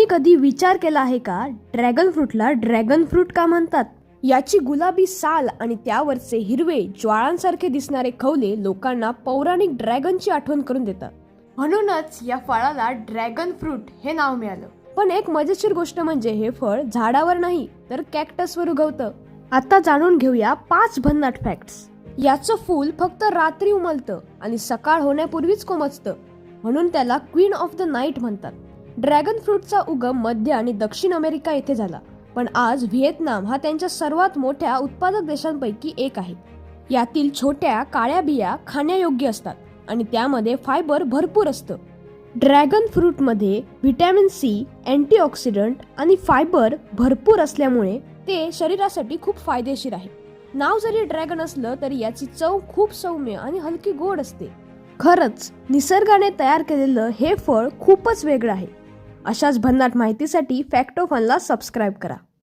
तुम्ही कधी विचार केला आहे का, ड्रॅगन फ्रूटला ड्रॅगन फ्रूट का म्हणतात? याची गुलाबी साल आणि त्यावरचे हिरवे ज्वाळांसारखे दिसणारे खवले लोकांना पौराणिक ड्रॅगनची आठवण करून देतात. म्हणूनच या फळाला ड्रॅगन फ्रूट हे नाव मिळालं. पण एक मजेशीर गोष्ट म्हणजे हे फळ झाडावर नाही तर कॅक्टसवर उगवतं. आता जाणून घेऊया 5 भन्नाट फॅक्ट्स. याचं फूल फक्त रात्री उमलतं आणि सकाळ होण्यापूर्वीच कोमजतं, म्हणून त्याला क्वीन ऑफ द नाईट म्हणतात. ड्रॅगन फ्रूटचा उगम मध्य आणि दक्षिण अमेरिका येथे झाला, पण आज व्हिएतनाम हा त्यांच्या सर्वात मोठ्या उत्पादक देशांपैकी एक आहे. यातील छोट्या काळ्या बिया खाण्यायोग्य असतात आणि त्यामध्ये फायबर भरपूर असतं. ड्रॅगन फ्रूटमध्ये व्हिटॅमिन सी, अँटीऑक्सिडंट आणि फायबर भरपूर असल्यामुळे ते शरीरासाठी खूप फायदेशीर आहे. नाव जरी ड्रॅगन असलं तरी याची चव खूप सौम्य आणि हलकी गोड असते. खरंच निसर्गाने तयार केलेलं हे फळ खूपच वेगळं आहे. अशाच भन्नाट माहितीसाठी फॅक्टोफनला सबस्क्राईब करा.